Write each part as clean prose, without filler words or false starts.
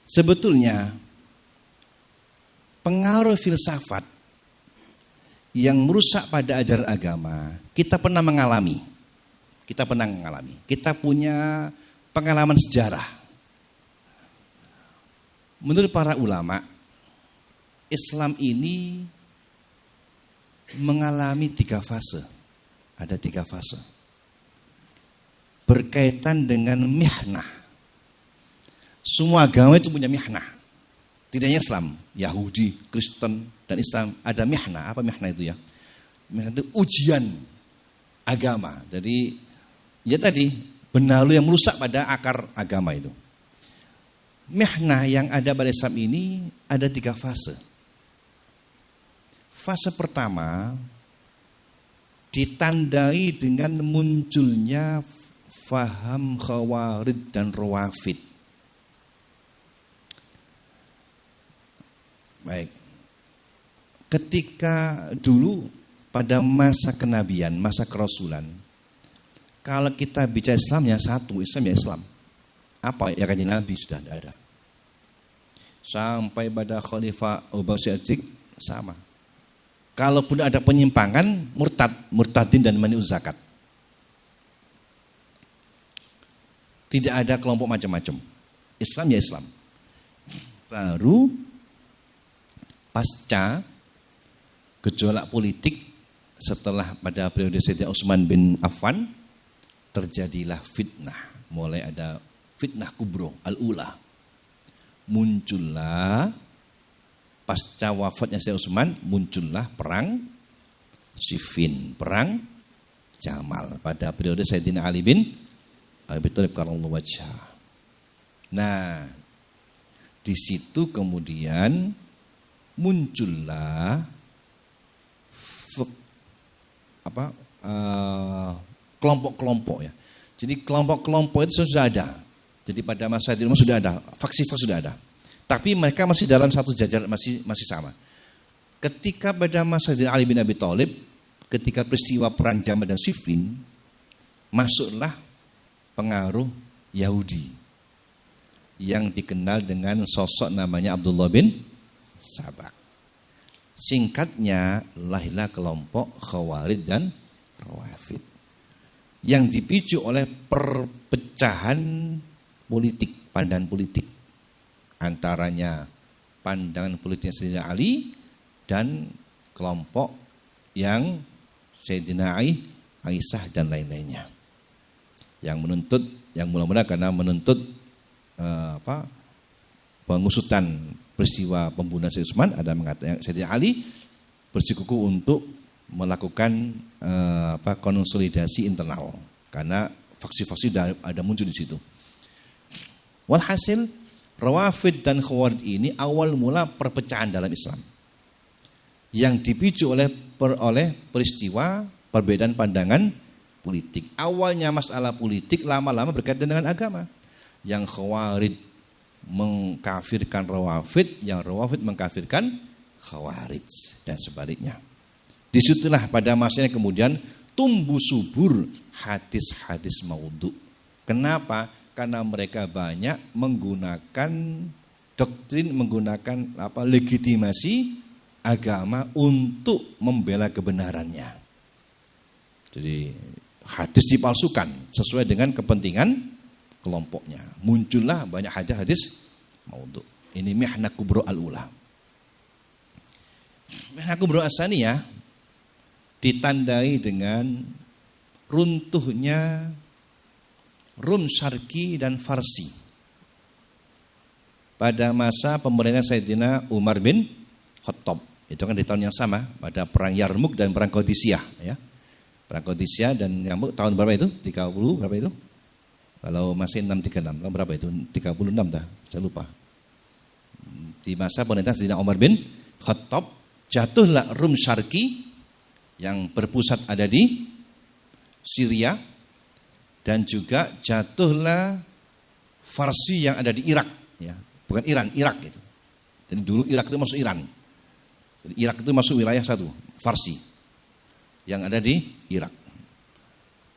Sebetulnya pengaruh filsafat yang merusak pada ajaran agama kita pernah mengalami. Kita punya pengalaman sejarah. Menurut para ulama, Islam ini mengalami 3 fase. Ada 3 fase. Berkaitan dengan mihnah. Semua agama itu punya mihnah. Tidak hanya Islam, Yahudi, Kristen, dan Islam ada mihnah. Apa mihnah itu ya? Mihnah itu ujian agama. Jadi ya tadi benalu yang merusak pada akar agama itu. Mihnah yang ada pada Islam ini ada 3 fase. Fase pertama ditandai dengan munculnya faham Khawarij dan Rawafid. Baik. Ketika dulu pada masa kenabian, masa kerasulan, kalau kita bicara Islam ya satu, Islam ya Islam. Apa ya kanjeng Nabi sudah ada. Sampai pada Khalifah Abu Bakar Siddiq sama. Kalaupun ada penyimpangan, murtadin dan mani'u zakat. Tidak ada kelompok macam-macam. Islam ya Islam. Baru pasca gejolak politik setelah pada periode Sayyidina Utsman bin Affan terjadilah fitnah. Mulai ada fitnah kubro al-ula. Muncullah pasca wafatnya Sayyidina Utsman, muncullah perang Siffin, perang Jamal pada periode Sayyidina Ali bin Abi Thalib karramallahu wajhah. Nah, di situ kemudian muncullah kelompok-kelompok ya. Jadi kelompok-kelompok itu sudah ada. Jadi pada masa itu sudah ada, faksi-faksi sudah ada. Tapi mereka masih dalam satu jajar, masih sama. Ketika pada masa Ali bin Abi Thalib, ketika peristiwa perang Jamal dan Siffin, masuklah pengaruh Yahudi yang dikenal dengan sosok namanya Abdullah bin Sabah. Singkatnya lahirlah kelompok Khawarij dan Rawafid yang dipicu oleh perpecahan politik, pandangan politik antaranya pandangan politiknya Sayyidina Ali dan kelompok yang Sayyidina Aisyah dan lain-lainnya yang menuntut, yang mula-mula karena menuntut pengusutan peristiwa pembunuhan Sayyidina Utsman, ada mengatakan Sayyidina Ali bersikukuh untuk melakukan konsolidasi internal karena faksi-faksi ada muncul di situ. Walhasil Rawafid dan Khawarij ini awal mula perpecahan dalam Islam yang dipicu oleh peristiwa perbedaan pandangan politik. Awalnya masalah politik, lama-lama berkaitan dengan agama. Yang Khawarij mengkafirkan Rawafid, yang Rawafid mengkafirkan Khawarij dan sebaliknya. Disitulah pada masanya kemudian tumbuh subur hadis-hadis maudhu. Kenapa? Karena mereka banyak menggunakan doktrin, menggunakan legitimasi agama untuk membela kebenarannya. Jadi hadis dipalsukan sesuai dengan kepentingan kelompoknya. Muncullah banyak hadis maudhu. Ini mihnah kubro al-ula. Mihnah kubro as-saniyah ditandai dengan runtuhnya Rum Syarqi dan Farsi pada masa pemerintahan Sayyidina Umar bin Khattab. Itu kan di tahun yang sama pada perang Yarmuk dan perang Qadisiyah ya. Perang Qadisiyah dan Yarmuk tahun berapa itu? 30 berapa itu? Kalau masih 636, tahun berapa itu? 36 dah, saya lupa. Di masa pemerintahan Sayyidina Umar bin Khattab jatuhlah Rum Syarqi yang berpusat ada di Syria dan juga jatuhlah Farsi yang ada di Irak ya. Bukan Iran, Irak itu. Jadi dulu Irak itu masuk Iran. Jadi Irak itu masuk wilayah satu, Farsi. yang ada di Irak.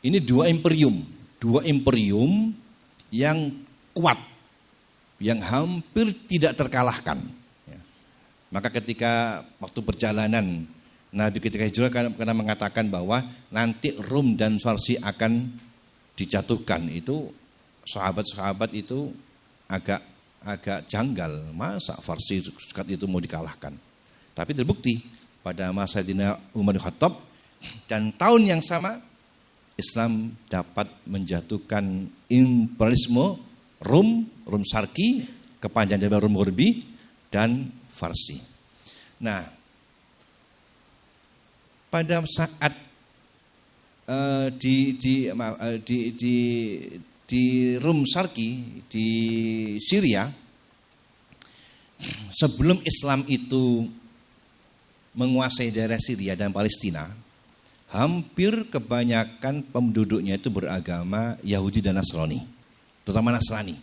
Ini dua imperium yang kuat, yang hampir tidak terkalahkan. Maka ketika waktu perjalanan Nabi ketika hijrah karena mengatakan bahwa nanti Rum dan Farsi akan dijatuhkan, itu sahabat-sahabat itu agak janggal, masa Farsi sekat itu mau dikalahkan. Tapi terbukti pada masa Sayyidina Umar bin Khattab dan tahun yang sama Islam dapat menjatuhkan imperialisme Rum Sarki, kepanjangan dari Rum Ghurbi dan Farsi. Nah, pada saat di Rum Sarki di Syria, sebelum Islam itu menguasai daerah Syria dan Palestina, hampir kebanyakan penduduknya itu beragama Yahudi dan Nasrani, terutama Nasrani.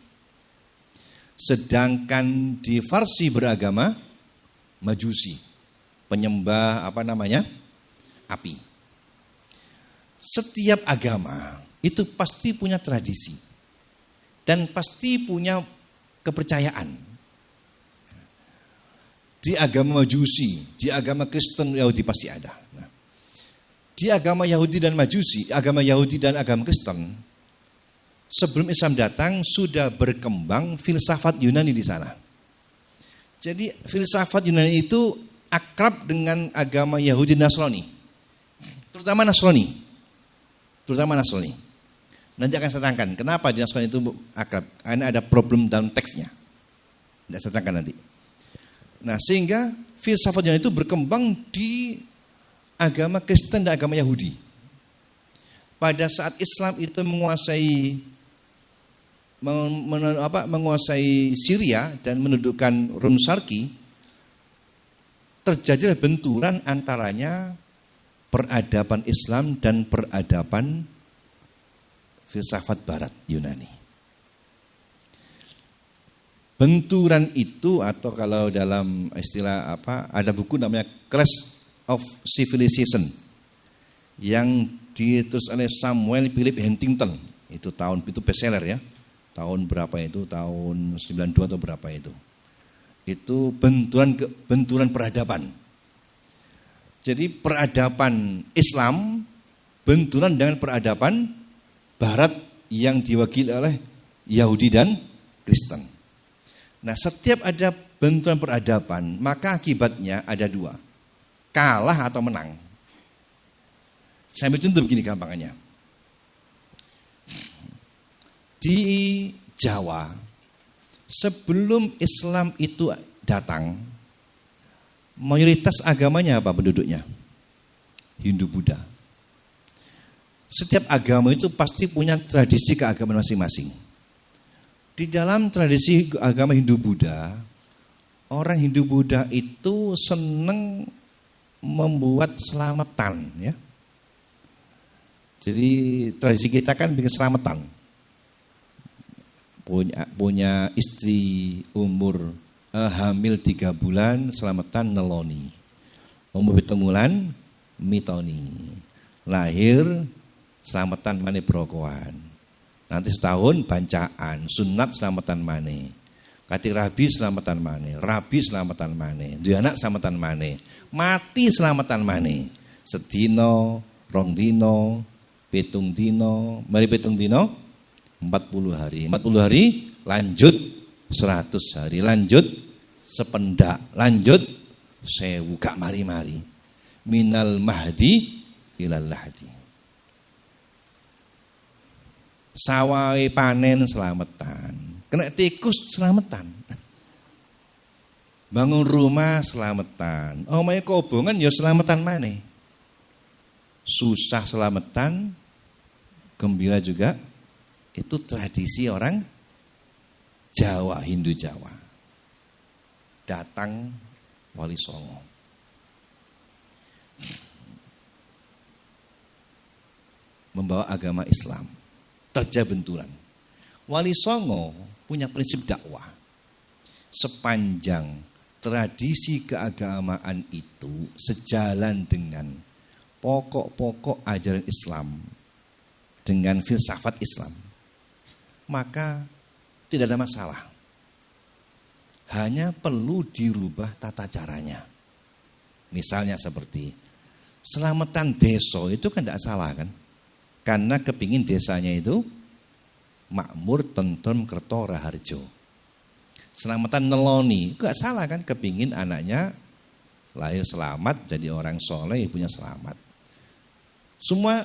Sedangkan di Farsi beragama Majusi, penyembah api. Setiap agama itu pasti punya tradisi dan pasti punya kepercayaan. Di agama Majusi, di agama Kristen, Yahudi pasti ada. Nah, di agama Yahudi dan Majusi, agama Yahudi dan agama Kristen, sebelum Islam datang sudah berkembang filsafat Yunani di sana. Jadi filsafat Yunani itu akrab dengan agama Yahudi dan Nasrani. Terutama Nasrani. Nanti akan saya terangkan kenapa di Nasrani itu akrab. Karena ada problem dalam teksnya. Tidak saya terangkan nanti. Nah, sehingga filsafat Yunani itu berkembang di agama Kristen dan agama Yahudi. Pada saat Islam itu menguasai Syria dan menundukkan Rum Sarki, terjadilah benturan antaranya peradaban Islam dan peradaban filsafat Barat Yunani. Benturan itu, atau kalau dalam istilah ada buku namanya Clash of Civilization yang ditulis oleh Samuel Philip Huntington. Itu bestseller ya. Tahun berapa itu? Tahun 92 atau berapa itu? Itu benturan peradaban. Jadi peradaban Islam benturan dengan peradaban Barat yang diwakili oleh Yahudi dan Kristen. Nah, setiap ada benturan peradaban, maka akibatnya ada dua. Kalah atau menang. Saya ambil contoh begini gampangannya. Di Jawa, sebelum Islam itu datang, mayoritas agamanya apa penduduknya? Hindu-Buddha. Setiap agama itu pasti punya tradisi keagamaan masing-masing. Di dalam tradisi agama Hindu-Buddha, orang Hindu-Buddha itu senang membuat selamatan, ya. Jadi tradisi kita kan bikin selamatan. Punya istri umur hamil 3 bulan, selamatan neloni. Umur 7 bulan mitoni. Lahir selamatan mane brokoan. Nanti setahun bancaan, sunat selamatan mane. Kati rabi selamatan mane, rabi selamatan mane, duwe anak selamatan mane, mati selamatan mane. Sedino, rong dino, pitung dino, mari pitung dino 40 hari. 40 hari lanjut 100 hari, lanjut sependak, lanjut 1000 gak mari-mari. Minal mahdi ilal lahdi. Sawai panen selamatan, kena tikus selamatan, bangun rumah selamatan, omahe kobongan ya selamatan maneh, susah selamatan, gembira juga. Itu tradisi orang Jawa, Hindu Jawa. Datang Wali Songo, membawa agama Islam. Terjadi benturan. Wali Songo punya prinsip dakwah. Sepanjang tradisi keagamaan itu sejalan dengan pokok-pokok ajaran Islam dengan filsafat Islam, maka tidak ada masalah. Hanya perlu dirubah tata caranya. Misalnya seperti selamatan desa itu kan tidak salah kan? Karena kepingin desanya itu makmur, tentrem, kerto, raharjo. Selamatan neloni, gak salah kan? Kepingin anaknya lahir selamat, jadi orang soleh, ibunya selamat. Semua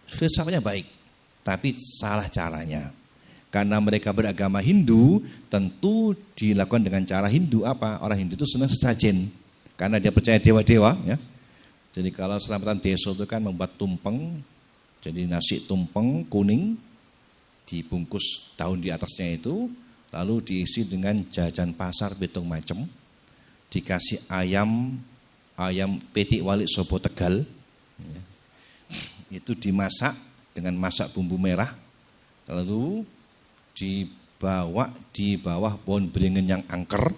filsafatnya baik, tapi salah caranya. Karena mereka beragama Hindu, tentu dilakukan dengan cara Hindu apa? Orang Hindu itu senang sesajen, karena dia percaya dewa-dewa. Ya. Jadi kalau selamatan desa itu kan membuat tumpeng, jadi nasi tumpeng kuning, dibungkus daun di atasnya itu, lalu diisi dengan jajan pasar pitung macem, dikasih ayam petik walik sobo Tegal, itu dimasak dengan masak bumbu merah, lalu dibawa di bawah pohon beringin yang angker,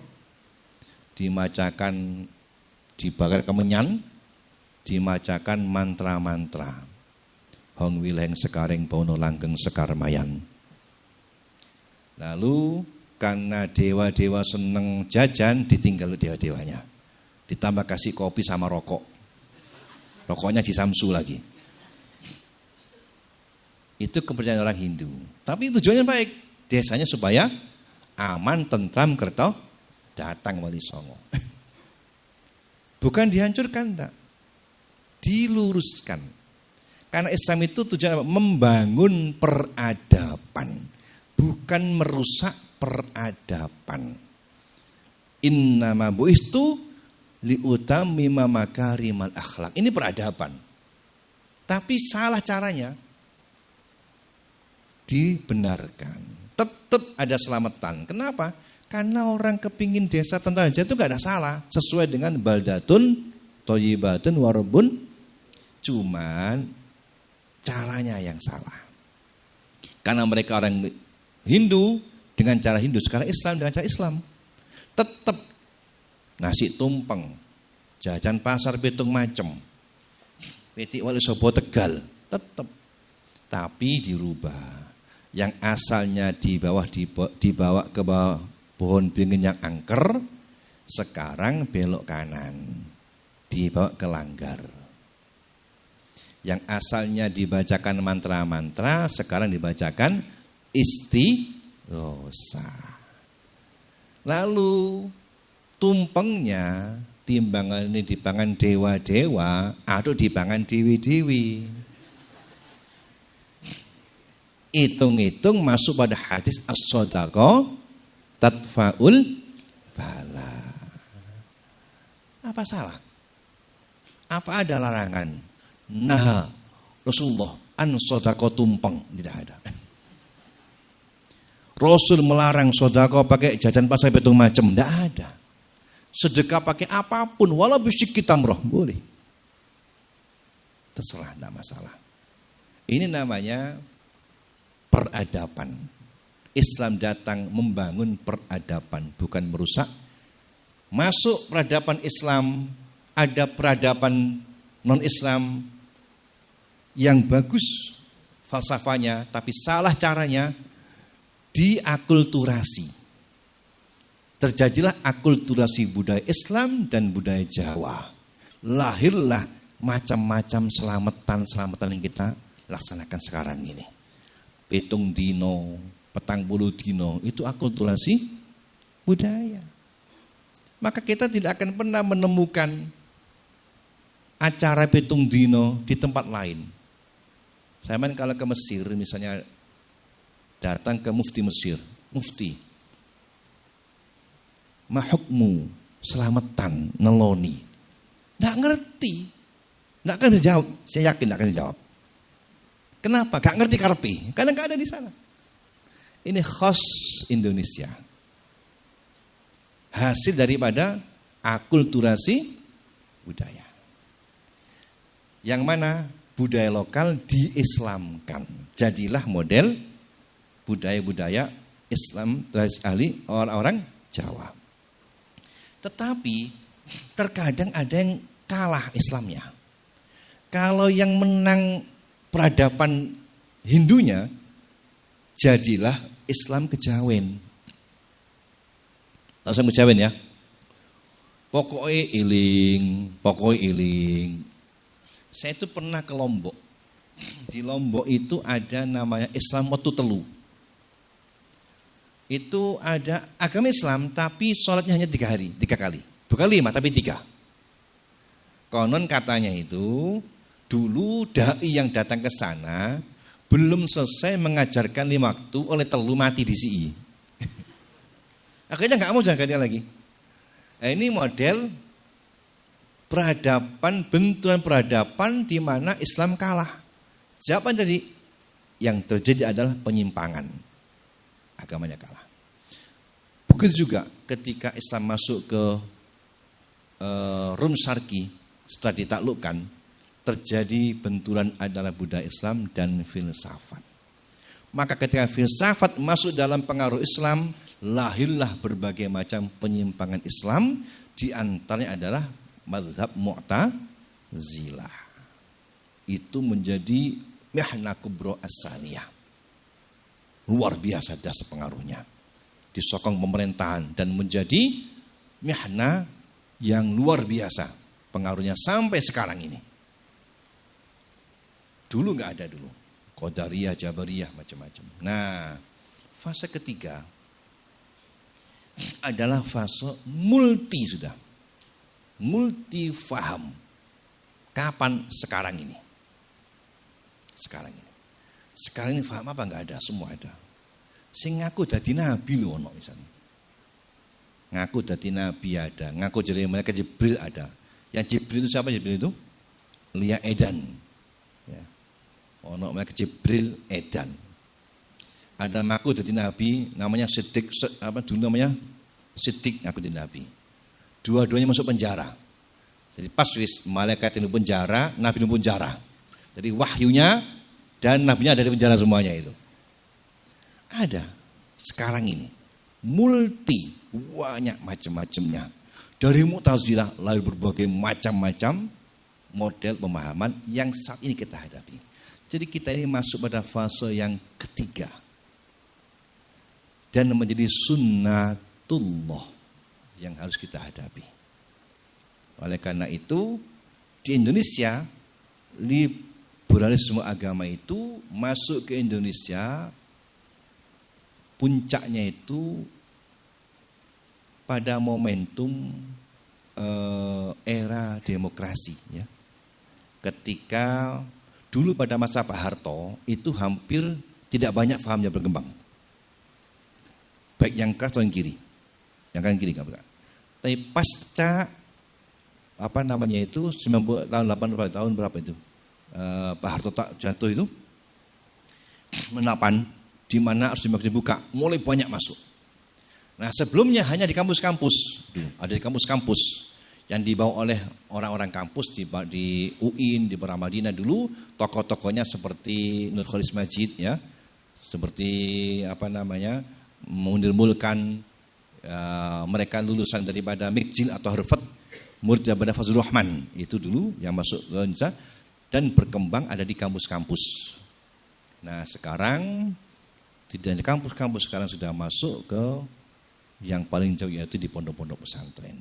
dimacakan, dibakar kemenyan, dimacakan mantra-mantra. Hong wileng sekaring bono langgeng sekar mayan. Lalu karena dewa-dewa seneng jajan, ditinggal dewa-dewanya. Ditambah kasih kopi sama rokok. Rokoknya di Samsu lagi. Itu kepercayaan orang Hindu. Tapi tujuannya baik. Desanya supaya aman, tentram, kerto, datang Wali Songo. Bukan dihancurkan, enggak. Diluruskan. Karena Islam itu tujuannya membangun peradaban, bukan merusak peradaban. Innama bu'istu liutammima makarimal akhlak. Ini peradaban. Tapi salah caranya. Dibenarkan. Tetap ada selamatan. Kenapa? Karena orang kepingin desa tentara aja itu gak ada salah. Sesuai dengan baldatun, thayyibatun, warabun. Cuman caranya yang salah. Karena mereka orang Hindu dengan cara Hindu, sekarang Islam dengan cara Islam. Tetap nasi tumpeng, jajan pasar pitung macem, petik wali sobo Tegal, tetap. Tapi dirubah. Yang asalnya dibawa ke bawah pohon beringin yang angker, sekarang belok kanan, dibawa ke langgar. Yang asalnya dibacakan mantra-mantra, sekarang dibacakan istighosa. Lalu tumpengnya timbangan ini dipangan dewa-dewa atau dipangan dewi-dewi. Hitung-hitung masuk pada hadis as-shadaqah tadfa'ul bala. Apa salah? Apa ada larangan? Nah, Rasulullah an sodako tumpeng, tidak ada. Rasul melarang sodako pakai jajan pasar pitung macem, tidak ada. Sedekah pakai apapun, walau bisik tamroh, boleh. Terserah, tidak masalah. Ini namanya peradaban. Islam datang membangun peradaban, bukan merusak. Masuk peradaban Islam, ada peradaban non-Islam yang bagus falsafahnya, tapi salah caranya, diakulturasi. Terjadilah akulturasi budaya Islam dan budaya Jawa. Lahirlah macam-macam selamatan yang kita laksanakan sekarang ini. Pitung dino, petang puluh dino, itu akulturasi budaya. Maka kita tidak akan pernah menemukan acara pitung dino di tempat lain. Saya kalau ke Mesir misalnya, datang ke mufti Mesir, mufti, mahukmu selamatan neloni, nggak ngerti, nggak akan dijawab. Saya yakin nggak akan dijawab. Kenapa? Nggak ngerti karpi, karena nggak ada di sana. Ini khas Indonesia, hasil daripada akulturasi budaya. Yang mana budaya lokal diislamkan. Jadilah model budaya-budaya Islam tradisi ahli orang-orang Jawa. Tetapi terkadang ada yang kalah Islamnya. Kalau yang menang peradaban Hindunya, jadilah Islam kejawen. Langsung kejawen ya. Pokoknya iling. Saya itu pernah ke Lombok. Di Lombok itu ada namanya Islam Watu Telu. Itu ada agama Islam tapi sholatnya hanya 3 kali. Bukan 5 tapi 3. Konon katanya itu dulu dai yang datang ke sana belum selesai mengajarkan 5 waktu oleh telu mati di sini. Akhirnya nggak mau jaga dia lagi. Nah, ini model benturan peradaban di mana Islam kalah. Siapa yang terjadi? Yang terjadi adalah penyimpangan. Agamanya kalah. Begitu juga ketika Islam masuk ke Rum Syarqi setelah ditaklukkan, terjadi benturan adalah budaya Islam dan filsafat. Maka ketika filsafat masuk dalam pengaruh Islam, lahirlah berbagai macam penyimpangan Islam, di antaranya adalah mazhab Mu'tazilah. Itu menjadi mihna kubro as-saniyah. Luar biasa dasar pengaruhnya. Disokong pemerintahan dan menjadi mihna yang luar biasa pengaruhnya sampai sekarang ini. Dulu nggak ada dulu. Qadariyah, Jabariyah, macam-macam. Nah, fase ketiga adalah fase multi sudah. Multi faham. Kapan? Sekarang ini. Sekarang ini faham apa? Nggak ada, semua ada. Sing ngaku dadi nabi lho ono misalnya. Ngaku dadi nabi ada, ngaku jadi malaikat Jibril ada. Yang Jibril itu siapa Jibril itu? Lia Edan. Ya. Ono malaikat Jibril Edan. Ada ngaku dadi nabi namanya Siddiq, dulu namanya Siddiq ngaku dadi nabi. Dua-duanya masuk penjara. Jadi pas malaikat ini penjara, nabi ini penjara. Jadi wahyunya dan nabinya ada di penjara semuanya itu. Ada sekarang ini multi banyak macam-macamnya. Dari Mu'tazilah lahir berbagai macam-macam model pemahaman yang saat ini kita hadapi. Jadi kita ini masuk pada fase yang ketiga dan menjadi sunnatullah yang harus kita hadapi. Oleh karena itu di Indonesia liberalisme agama itu masuk ke Indonesia. Puncaknya itu pada momentum era demokrasi, ya. Ketika dulu pada masa Pak Harto itu hampir tidak banyak paham yang berkembang, baik yang keras atau yang kiri, yang kanan kiri nggak. Tapi pasca itu 90 tahun 80 tahun berapa itu Pak Harto jatuh itu menapan di mana harus dibuka, mulai banyak masuk. Nah sebelumnya hanya di kampus-kampus, ada di kampus-kampus yang dibawa oleh orang-orang kampus di UIN, di Peramadina dulu, tokoh-tokohnya seperti Nur Khalis Majid, ya, seperti Munir Mulkan, mereka lulusan daripada McGill atau Harvard, murid daripada Fazlur Rahman, itu dulu yang masuk ke Indonesia dan berkembang ada di kampus-kampus. Nah sekarang tidak di kampus-kampus, sekarang sudah masuk ke yang paling jauh yaitu di pondok-pondok pesantren.